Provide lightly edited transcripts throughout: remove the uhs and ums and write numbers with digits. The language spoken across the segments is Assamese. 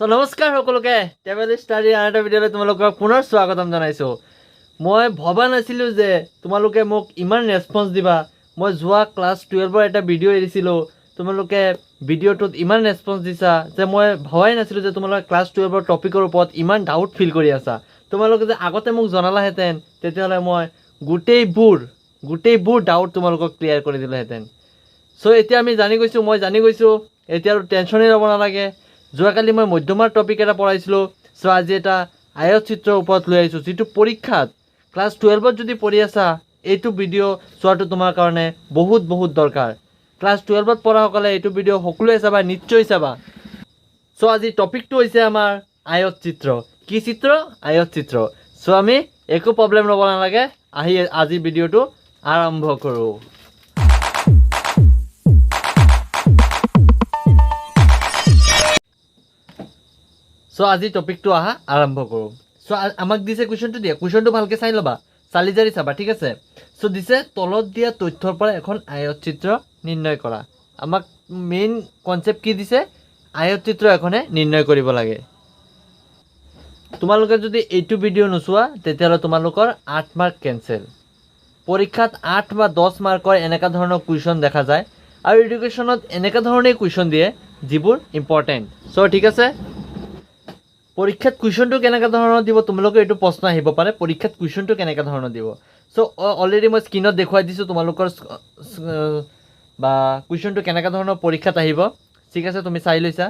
নমস্কাৰ সকলোকে ট্ৰেভেল ষ্টাডি আন এটা ভিডিঅ'লৈ তোমালোকক পুনৰ স্বাগতম জনাইছোঁ। মই ভবা নাছিলোঁ যে তোমালোকে মোক ইমান ৰেছপন্স দিবা। মই যোৱা ক্লাছ 12ৰ এটা ভিডিঅ' এৰিছিলোঁ, তোমালোকে ভিডিঅ'টোত ইমান ৰেছপন্স দিছা যে মই ভবাই নাছিলোঁ যে তোমালোকে ক্লাছ 12ৰ টপিকৰ ওপৰত ইমান ডাউট ফিল কৰি আছা। তোমালোকে যে আগতে মোক জনালাহেঁতেন তেতিয়াহ'লে মই গোটেইবোৰ ডাউট তোমালোকক ক্লিয়াৰ কৰি দিলোহেঁতেন। চ' এতিয়া মই জানি গৈছোঁ, এতিয়া আৰু টেনশ্যনেই ল'ব নালাগে। যোৱাকালি মই মধ্যমাৰ টপিক এটা পঢ়াইছিলোঁ। চ' আজি এটা আয়ত চিত্ৰৰ ওপৰত লৈ আহিছোঁ, যিটো পৰীক্ষাত ক্লাছ 12ত যদি পঢ়ি আছা এইটো ভিডিঅ' চোৱাটো তোমাৰ কাৰণে বহুত দৰকাৰ। ক্লাছ 12ত পঢ়াসকলে এইটো ভিডিঅ' সকলোৱে চাবা, নিশ্চয় চাবা। চ' আজি টপিকটো হৈছে আমাৰ আয়ত চিত্ৰ। কি চিত্ৰ? আয়ত চিত্ৰ। চ' আমি একো প্ৰব্লেম ল'ব নালাগে, আজি ভিডিঅ'টো আৰম্ভ কৰোঁ। চ' আজি টপিকটো আৰম্ভ কৰোঁ। চ' আমাক দিছে কুৱেশ্যনটো ভালকৈ চাই ল'বা, চালি জাৰি চাবা, ঠিক আছে। চ' দিছে তলত দিয়া তথ্যৰ পৰা এখন আয়ত চিত্ৰ নিৰ্ণয় কৰা। আমাক মেইন কনচেপ্ট কি দিছে? আয়ত চিত্ৰ এখনে নিৰ্ণয় কৰিব লাগে। তোমালোকে যদি এইটো ভিডিঅ' নোচোৱা তেতিয়াহ'লে তোমালোকৰ 8 মাৰ্ক কেঞ্চেল। পৰীক্ষাত 8 বা 10 মাৰ্কৰ এনেকুৱা ধৰণৰ কুৱেশ্যন দেখা যায়, আৰু এডুকেশ্যনত এনেকুৱা ধৰণেই কুৱেশ্যন দিয়ে যিবোৰ ইম্পৰ্টেণ্ট। চ' ঠিক আছে, পৰীক্ষাত কুৱেশ্যনটো কেনেকুৱা ধৰণৰ দিব তোমালোকৰ এইটো প্ৰশ্ন আহিব পাৰে, পৰীক্ষাত কুৱেশ্যনটো কেনেকুৱা ধৰণৰ দিব। চ' অলৰেডি মই স্ক্ৰীণত দেখুৱাই দিছোঁ তোমালোকৰ বা কুৱেশ্যনটো কেনেকুৱা ধৰণৰ পৰীক্ষাত আহিব, ঠিক আছে, তুমি চাই লৈছা।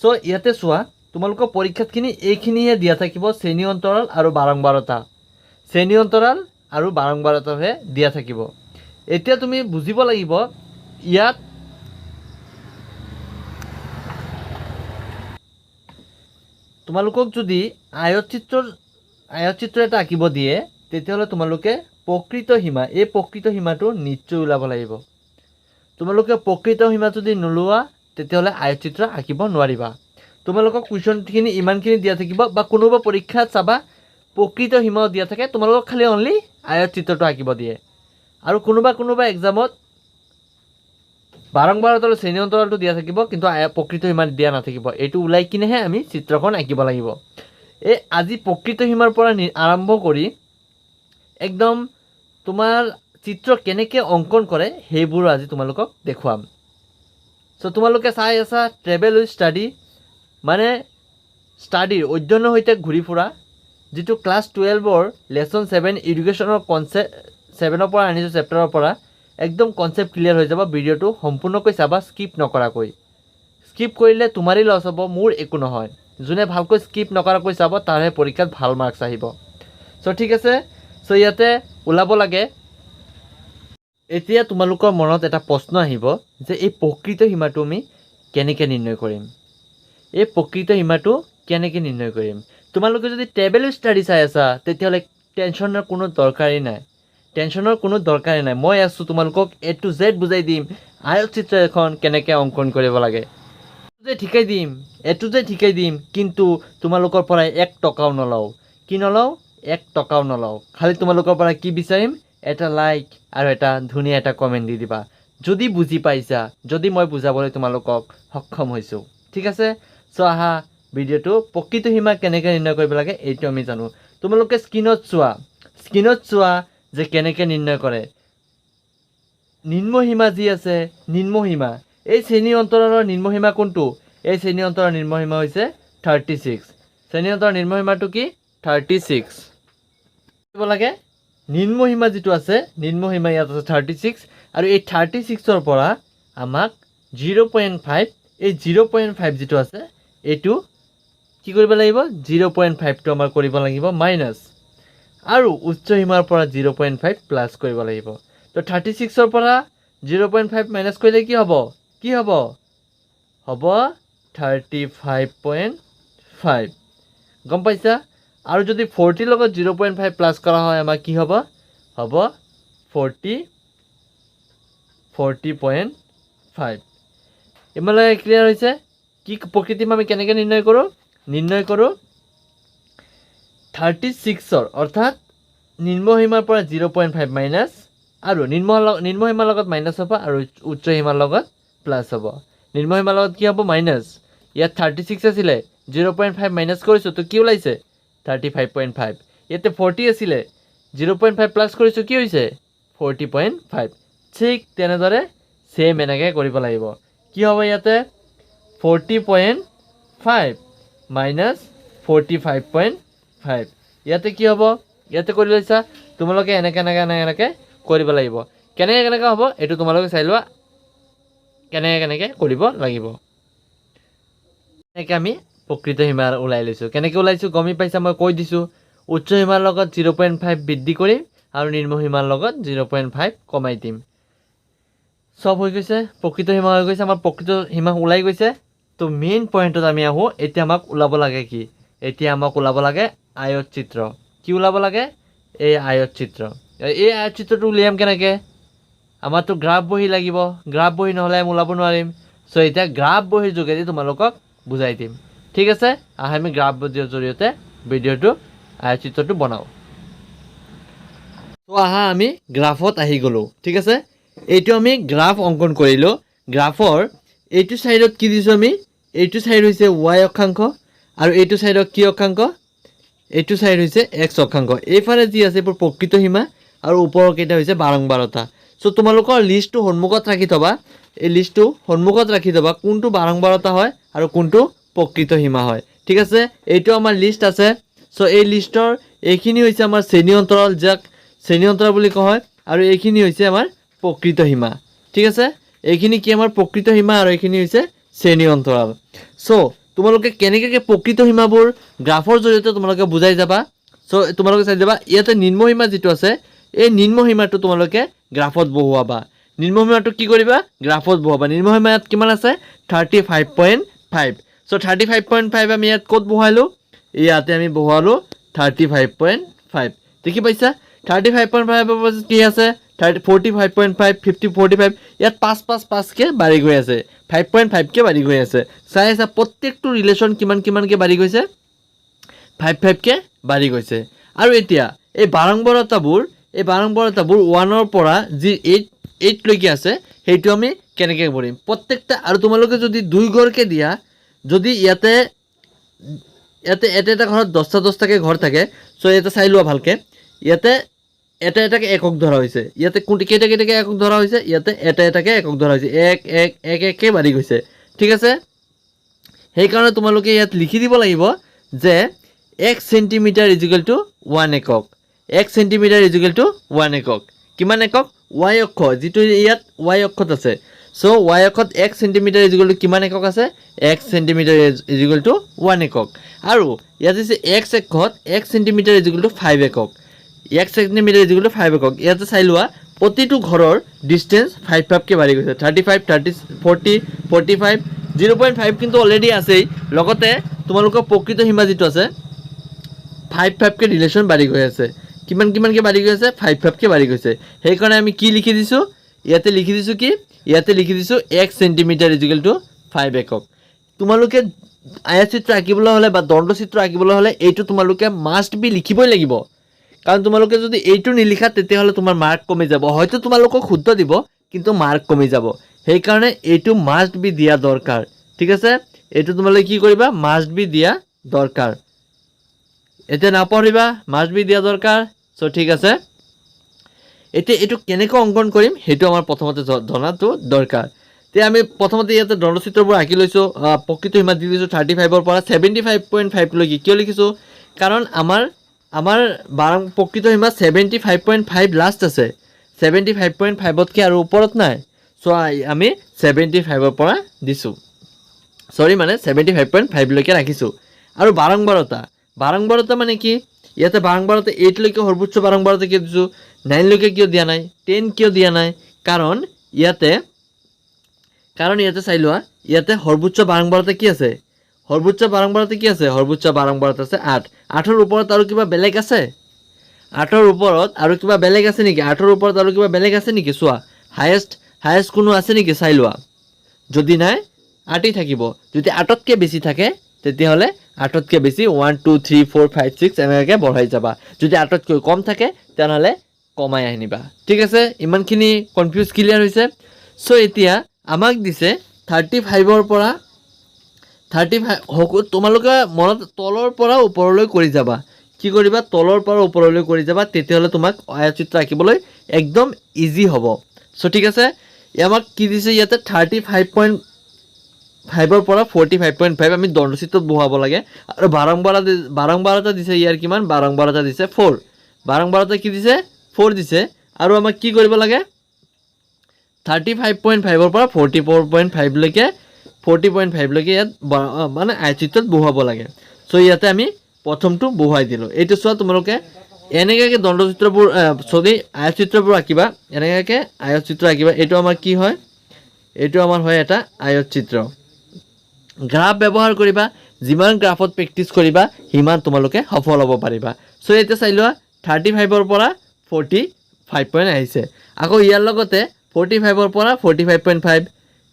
চ' ইয়াতে চোৱা, তোমালোকৰ পৰীক্ষাতখিনি এইখিনিহে দিয়া থাকিব, শ্ৰেণী অন্তৰাল আৰু বাৰম্বাৰতা। শ্ৰেণী অন্তৰাল আৰু বাৰম্বাৰতাহে দিয়া থাকিব। এতিয়া তুমি বুজিব লাগিব, ইয়াত তোমালোকক যদি আয়ত চিত্ৰ এটা আঁকিব দিয়ে তেতিয়াহ'লে তোমালোকে প্ৰকৃত সীমাটো নিশ্চয় ওলাব লাগিব। তোমালোকে প্ৰকৃত সীমা যদি নোলোৱা তেতিয়াহ'লে আয়ত চিত্ৰ আঁকিব নোৱাৰিবা। তোমালোকক কুৱেশ্যনখিনি ইমানখিনি দিয়া থাকিব, বা কোনোবা পৰীক্ষাত চাবা প্ৰকৃত সীমাও দিয়া থাকে, তোমালোকক খালি অনলি আয়ত চিত্ৰটো আঁকিব দিয়ে। আৰু কোনোবা এক্সামত বাৰম্বাৰতা আৰু শ্ৰেণী অন্তৰালটো দিয়া থাকিব, কিন্তু প্ৰকৃত সীমা দিয়া নাথাকিব। এইটো ওলাই কিনেহে আমি চিত্ৰখন আঁকিব লাগিব। আজি প্ৰকৃত সীমাৰ পৰা আৰম্ভ কৰি একদম তোমাৰ চিত্ৰ কেনেকৈ অংকন কৰে সেইবোৰ আজি তোমালোকক দেখুৱাম। চ' তোমালোকে চাই আছা ট্ৰেভেল উইথ ষ্টাডি, মানে অধ্যয়নৰ সৈতে ঘূৰি ফুৰা, যিটো ক্লাছ 12ৰ লেচন 7 এডুকেশ্যনৰ কনচেপ্ট 7ৰ পৰা আনিছোঁ, চেপ্টাৰৰ পৰা একদম কনচেপ্ট ক্লিয়াৰ হৈ যাব। ভিডিঅ'টো সম্পূৰ্ণকৈ চাবা, স্কিপ নকৰাকৈ। স্কিপ কৰিলে তোমাৰেই লছ হ'ব, মোৰ একো নহয়। যোনে ভালকৈ স্কিপ নকৰাকৈ চাব তাৰহে পৰীক্ষাত ভাল মাৰ্কছ আহিব। চ' ঠিক আছে, চ' ইয়াতে ওলাব লাগে। এতিয়া তোমালোকৰ মনত এটা প্ৰশ্ন আহিব যে এই প্ৰকৃত সীমাটো আমি কেনেকৈ নিৰ্ণয় কৰিম? তোমালোকে যদি ট্ৰেভেল ষ্টাডি চাই আছা তেতিয়াহ'লে টেনশ্যনৰ কোনো দৰকাৰেই নাই। মই আছোঁ, তোমালোকক A to Z বুজাই দিম, আয়ত চিত্ৰ এখন কেনেকৈ অংকন কৰিব লাগে A to Z শিকাই দিম, কিন্তু তোমালোকৰ পৰা 1 টকাও নলওঁ। কি নলওঁ? 1 টকাও নলওঁ। খালি তোমালোকৰ পৰা কি বিচাৰিম? এটা লাইক আৰু এটা ধুনীয়া এটা কমেণ্ট দি দিবা যদি বুজি পাইছা, যদি মই বুজাবলৈ তোমালোকক সক্ষম হৈছোঁ, ঠিক আছে। চ' আহা ভিডিঅ'টো প্ৰকৃত সীমা কেনেকৈ নিৰ্ণয় কৰিব লাগে এইটো আমি জানো। তোমালোকে স্ক্ৰীণত চোৱা যে কেনেকৈ নিৰ্ণয় কৰে। নিম্নসীমা যি আছে, নিম্নসীমা, এই শ্ৰেণী অন্তৰালৰ নিম্নসীমা কোনটো? এই শ্ৰেণী অন্তৰালৰ নিম্নসীমা হৈছে 36। শ্ৰেণী অন্তৰালৰ নিম্নসীমাটো কি? 36 দিব লাগে। নিম্নসীমা যিটো আছে, নিম্নসীমা ইয়াত আছে 36, আৰু এই 36ৰ পৰা আমাক 0.5, এই 0.5 যিটো আছে এইটো কি কৰিব লাগিব? 0.5টো আমাৰ কৰিব লাগিব মাইনাছ, আৰু উচ্চ সীমাৰ পৰা 0.5 প্লাছ কৰিব লাগিব। তো 36ৰ পৰা 0.5 মাইনাছ কৰিলে কি হ'ব? হ'ব 35.5। গম পাইছা? আৰু যদি 40ৰ লগত 0.5 প্লাছ কৰা হয় আমাৰ কি হ'ব? 40.5। ইমানলৈকে ক্লিয়াৰ হৈছে? কি প্ৰকৃতি আমি কেনেকৈ নিৰ্ণয় কৰোঁ? 36ৰ অৰ্থাৎ নিম্নসীমাৰ পৰা 0.5 মাইনাছ, আৰু নিম্নসীমাৰ লগত মাইনাছ হ'ব, আৰু উচ্চ সীমাৰ লগত প্লাছ হ'ব। নিম্নসীমাৰ লগত কি হ'ব? মাইনাছ। ইয়াত 36 আছিলে, 0.5 মাইনাছ কৰিছোঁ তো কি ওলাইছে 35.5 ইয়াতে 40 আছিলে 0.5 প্লাছ কৰিছোঁ কি হৈছে 40.5 ঠিক তেনেদৰে সেম এনেকৈ কৰিব লাগিব কি হ'ব ইয়াতে 40.5 মাইনাছ 45.5 ইয়াতে কি হ'ব ইয়াতে কৰি লৈছা তোমালোকে এনেকৈ কৰিব লাগিব কেনেকৈ হ'ব এইটো তোমালোকে চাই লোৱা কেনেকৈ কৰিব লাগিব এনেকৈ আমি প্ৰকৃত সীমা ওলাই লৈছোঁ কেনেকৈ ওলাইছোঁ গমেই পাইছা মই কৈ দিছোঁ উচ্চ সীমাৰ লগত 0.5 বৃদ্ধি কৰিম আৰু নিম্ন সীমাৰ লগত 0.5 কমাই দিম সব হৈ গৈছে প্ৰকৃত সীমা হৈ গৈছে আমাৰ প্ৰকৃত সীমা ওলাই গৈছে তো মেইন পইণ্টত আমি আহোঁ এতিয়া আমাক ওলাব লাগে কি এতিয়া আমাক ওলাব লাগে আয়ত চিত্ৰ কি ওলাব লাগে এই আয়ত চিত্ৰটো উলিয়াম কেনেকৈ আমাৰতো গ্ৰাফ বহি লাগিব গ্ৰাফ বহি নহ'লে আমি ওলাব নোৱাৰিম চ' এতিয়া গ্ৰাফ বহিৰ যোগেদি তোমালোকক বুজাই দিম ঠিক আছে আহ আমি গ্ৰাফ বহিৰ জৰিয়তে ভিডিঅ'টো আয়ত চিত্ৰটো বনাওঁ তো আহা আমি গ্ৰাফত আহি গ'লোঁ ঠিক আছে এইটো আমি গ্ৰাফ অংকন কৰিলোঁ গ্ৰাফৰ এইটো চাইডত কি দিছোঁ আমি এইটো চাইড হৈছে y অক্ষাংশ আৰু এইটো চাইডত কি অক্ষাংশ এইটো চাইড হৈছে x অক্ষাংশ এইফালে যি আছে এইবোৰ প্ৰকৃত সীমা আৰু ওপৰৰ কেইটা হৈছে বাৰংবাৰতা চ' তোমালোকৰ লিষ্টটো সন্মুখত ৰাখি থবা এই লিষ্টটো সন্মুখত ৰাখি থবা কোনটো বাৰংবাৰতা হয় আৰু কোনটো প্ৰকৃত সীমা হয় ঠিক আছে এইটো আমাৰ লিষ্ট আছে চ' এই লিষ্টৰ এইখিনি হৈছে আমাৰ শ্ৰেণী অন্তৰাল যাক শ্ৰেণী অন্তৰাল বুলি কোৱা হয় আৰু এইখিনি হৈছে আমাৰ প্ৰকৃত সীমা ঠিক আছে এইখিনি কি আমাৰ প্ৰকৃত সীমা আৰু এইখিনি হৈছে শ্ৰেণী অন্তৰাল চ' তোমালোকে কেনেকৈ প্ৰকৃত সীমাবোৰ গ্ৰাফৰ জৰিয়তে তোমালোকে বুজাই যাবা চ' তোমালোকে চাই যাবা ইয়াতে নিম্ন সীমা যিটো আছে এই নিম্ন সীমাটো তোমালোকে গ্ৰাফত বহুৱাবা নিম্ন সীমাটো কি কৰিবা গ্ৰাফত বহুৱাবা নিম্ন সীমা ইয়াত কিমান আছে 35.5 চ' 35.5 আমি ইয়াত ক'ত বহুৱালোঁ ইয়াতে আমি বহুৱালোঁ 35.5 দেখি পাইছা 35.5 কি আছে 45.5 50 45 ইয়াত 5 কে বাঢ়ি গৈ আছে 5.5 কে বাঢ়ি গৈ আছে চাই আছে প্ৰত্যেকটো ৰিলেশ্যন কিমানকৈ বাঢ়ি গৈছে 5 কে বাঢ়ি গৈছে আৰু এতিয়া এই বাৰংবাৰতাবোৰ 1ৰ পৰা যি 8 লৈকে আছে সেইটো আমি কেনেকৈ কৰিম প্ৰত্যেকটা আৰু তোমালোকে যদি 2 ঘৰকে দিয়া যদি ইয়াতে এটা ঘৰত 10টাকৈ ঘৰ থাকে চ' ইয়াতে চাই লোৱা ভালকৈ ইয়াতে এটাকে একক ধৰা হৈছে ইয়াতে কেইটাকে একক ধৰা হৈছে ইয়াতে এটাকে একক ধৰা হৈছে এক বাঢ়ি গৈছে ঠিক আছে সেইকাৰণে তোমালোকে ইয়াত লিখি দিব লাগিব যে 1 সেন্টিমিটাৰ ইকুৱেল টু 1 একক 1 সেন্টিমিটাৰ ইকুৱেল টু 1 একক কিমান একক y অক্ষ যিটো ইয়াত y অক্ষত আছে চ' y অক্ষত 1 সেন্টিমিটাৰ ইকুৱেল টু কিমান একক আছে 1 সেন্টিমিটাৰ ইকুৱেল টু 1 একক আৰু ইয়াত আছে x অক্ষত 1 সেন্টিমিটাৰ ইকুৱেল টু 5 একক 1 সেন্টিমিটাৰ ইকুৱেল টু 5 একক ইয়াতে চাই লোৱা প্ৰতিটো ঘৰৰ ডিষ্টেঞ্চ 5 কে বাঢ়ি গৈছে 35 30 40 45 0.5 কিন্তু অলৰেডি আছেই লগতে তোমালোকৰ প্ৰকৃত সীমা যিটো আছে 5 কে ৰিলেশ্যন বাঢ়ি গৈ আছে কিমানকৈ বাঢ়ি গৈ আছে 5 কে বাঢ়ি গৈছে সেইকাৰণে আমি কি লিখি দিছোঁ ইয়াতে লিখি দিছোঁ কি ইয়াতে লিখি দিছোঁ 1 সেন্টিমিটাৰ ইকুৱেল টু 5 একক তোমালোকে আয়তচিত্ৰ আঁকিবলৈ হ'লে বা দণ্ডচিত্ৰ আঁকিবলৈ হ'লে এইটো তোমালোকে মাষ্ট বি লিখিবই লাগিব কাৰণ তোমালোকে যদি এইটো নিলিখা তেতিয়াহ'লে তোমাৰ মাৰ্ক কমি যাব হয়তো তোমালোকক শুদ্ধ দিব কিন্তু মাৰ্ক কমি যাব সেইকাৰণে এইটো মাষ্ট বি দিয়া দৰকাৰ ঠিক আছে এইটো তোমালোকে কি কৰিবা মাষ্ট বি দিয়া দৰকাৰ এতিয়া নাপাহৰিবা মাষ্ট বি দিয়া দৰকাৰ চ' ঠিক আছে এতিয়া এইটো কেনেকৈ অংকন কৰিম সেইটো আমাৰ প্ৰথমতে জনাটো দৰকাৰ তেতিয়া আমি প্ৰথমতে ইয়াতে দণ্ডচিত্ৰবোৰ আঁকি লৈছোঁ প্ৰকৃত সীমা দি দিছোঁ 35ৰ পৰা 75.5 লৈকে কিয় লিখিছোঁ কাৰণ আমাৰ প্ৰকৃত সীমা 75.5 লাষ্ট আছে 75.5তকৈ আৰু ওপৰত নাই চ' আমি 75ৰ পৰা দিছোঁ মানে 75.5 লৈকে ৰাখিছোঁ আৰু বাৰংবাৰতা মানে কি ইয়াতে বাৰংবাৰতা 8 লৈকে সৰ্বোচ্চ বাৰংবাৰতা কিয় দিছোঁ 9 লৈকে কিয় দিয়া নাই 10 কিয় দিয়া নাই কাৰণ ইয়াতে চাই লোৱা ইয়াতে সৰ্বোচ্চ বাৰংবাৰতা কি আছে সৰ্বোচ্চ বাৰংবাৰতা আছে 8ৰ ওপৰত আৰু কিবা বেলেগ আছে 8ৰ ওপৰত আৰু কিবা বেলেগ আছে নেকি 8ৰ ওপৰত আৰু কিবা বেলেগ আছে নেকি চোৱা হায়েষ্ট কোনো আছে নেকি চাই লোৱা যদি নাই 8ই থাকিব যদি 8তকৈ বেছি থাকে তেতিয়াহ'লে 8তকৈ বেছি 1 2 3 4 5 6 এনেকৈ বঢ়াই যাবা যদি 8তকৈ কম থাকে তেনেহ'লে কমাই আনিবা ঠিক আছে ইমানখিনি কনফিউজ ক্লিয়াৰ হৈছে চ' এতিয়া আমাক দিছে 35ৰ পৰা 35 তোমালোকে মনত তলৰ পৰা ওপৰলৈ কৰি যাবা কি কৰিবা তলৰ পৰা ওপৰলৈ কৰি যাবা তেতিয়াহলে তোমাক আয়তচিত্ৰ আঁকিবলৈ একদম ইজি হ'ব সো ঠিক আছে আমাক কি দিছে ইয়াতে 35.5 ৰ পৰা 45.5 আমি দণ্ডচিত্ৰত বহাব লাগে আৰু বাৰংবাৰতা দিছে ইয়াৰ কিমান বাৰংবাৰতা দিছে 4 বাৰংবাৰতা কি দিছে 4 দিছে আৰু আমাক কি কৰিব লাগে 35.5 ৰ পৰা 44.5 লৈকে 40.5 লৈকে ইয়াত মানে আয়তচিত্ৰত বহাব লাগে সো ইয়াতে আমি প্ৰথমটো বহাই দিলো এইটো চোৱা তোমালোকে এনেকৈ দণ্ডচিত্ৰবোৰ সৰি আয়তচিত্ৰবোৰ আঁকিবা এনেকৈ আয়তচিত্ৰ আঁকিবা এইটো আমাৰ কি হয় এইটো আমাৰ হয় এটা আয়তচিত্ৰ গ্ৰাফ ব্যৱহাৰ কৰিবা যিমান গ্ৰাফত প্ৰেক্টিস কৰিবা হিমান তোমালোকে সফল হ'ব পাৰিবা সো এতিয়া চাই লোৱা 35 ৰ পৰা 45 আহিছে আকৌ ইয়াৰ লগতে 45 ৰ পৰা 45.5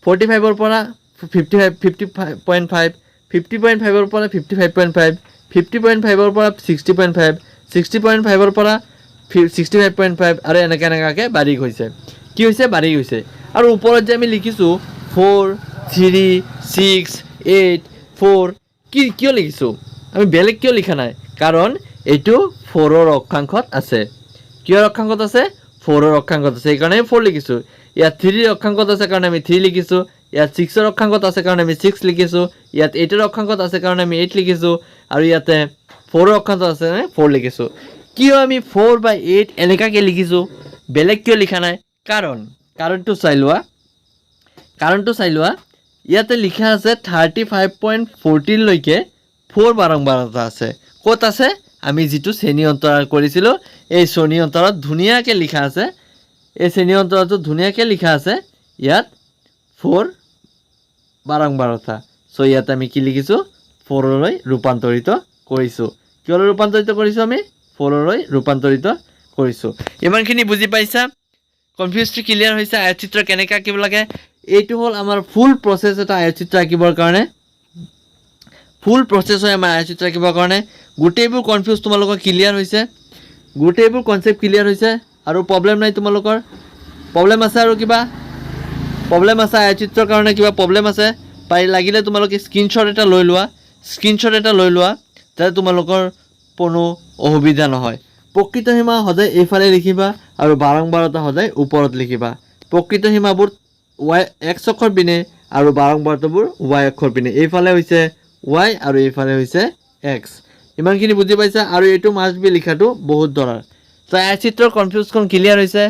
45 ৰ পৰা 50.5 50.5 ৰ পৰা 55.5 50.5 ৰ পৰা 60.5 60.5 ৰ পৰা 65.5 আৰু এনেকৈ বাঢ়ি গৈছে কি হৈছে বাঢ়ি গৈছে আৰু ওপৰত যে আমি লিখিছো 4 3 6 8 4 কি কিয় লিখিছো আমি বেলেগ কিয় লিখা নাই কাৰণ এইটো 4 ৰ অক্ষাংশত আছে কিয় অক্ষাংশত আছে 4 ৰ অক্ষাংশত আছে এই কাৰণে 4 লিখিছো ইয়াত 3 ৰ অক্ষাংশত আছে কাৰণে আমি 3 লিখিছো ইয়াত 6 ৰ অক্ষাংশত আছে কাৰণে আমি 6 লিখিছো ইয়াত 8 ৰ অক্ষাংশত আছে কাৰণে আমি 8 লিখিছো আৰু ইয়াতে 4 ৰ অক্ষাংশত আছে কাৰণে 4 লিখিছো কিয় আমি 4 বা 8 এনেকাকে লিখিছো বেলেগ কিয় লিখা নাই কাৰণটো চাই লোৱা ইয়াতে লিখা আছে 35.14 লৈকে 4 বাৰংবাৰতা আছে ক'ত আছে আমি যেটো শ্ৰেণী অন্তৰাল কৰিছিলো এই শ্ৰেণী অন্তৰালত ধুনিয়াকে লিখা আছে এই শ্ৰেণী অন্তৰালটো ধুনিয়াকে লিখা আছে ইয়াত 4 বাৰংবাৰতা সো ইয়াত আমি কি লিখিছো 4 লৈ ৰূপান্তৰিত কৰিছো কিয় ৰূপান্তৰিত কৰিছো আমি 4 লৈ ৰূপান্তৰিত কৰিছো ইমানখিনি বুজি পাইছা কনফিউজটো ক্লিয়াৰ হৈছে আয়তচিত্ৰ কেনেকৈ আঁকিব লাগে এইটো হল আমাৰ ফুল প্ৰসেস এটা আয়তচিত্ৰ আঁকিবৰ কাৰণে ফুল প্ৰসেস হয় আমাৰ আয়তচিত্ৰ আঁকিবৰ কাৰণে গোটেইবোৰ কনফিউজ তোমালোকৰ ক্লিয়াৰ হৈছে গোটেইবোৰ কনসেপ্ট ক্লিয়াৰ হৈছে আৰু প্ৰবলেম নাই তোমালোকৰ প্ৰবলেম আছে আৰু কিবা প্ৰবলেম আছে আয়তচিত্ৰৰ কাৰণে কিবা প্ৰবলেম আছে পাই লাগিলে তোমালোকে স্ক্ৰিনশ্বট এটা লৈ লোৱা যাতে তোমালোকৰ কোনো অসুবিধা নহয় প্ৰকৃত সীমা সদায় এইফালে লিখিবা আৰু বাৰংবাৰতা সদায় ওপৰত লিখিবা প্ৰকৃত সীমাবোৰ y x অক্ষৰ পিনে আৰু বাৰংবাৰতাবোৰ y অক্ষৰ পিনে এইফালে হৈছে y আৰু এইফালে হৈছে x ইমানখিনি বুজি পাইছা আৰু এইটো মাস্ট বি লিখাটো বহুত দৰকাৰ তো আয়তচিত্ৰৰ কনফিউজখন ক্লিয়াৰ হৈছে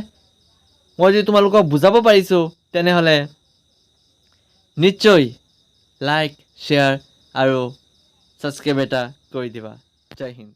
মই যদি তোমালোকক বুজাব পাৰিছো তেনেহলে নিশ্চয় লাইক শ্বেয়াৰ আৰু সাবস্ক্ৰাইব এটা কৰি দিবা জয় হিন্দ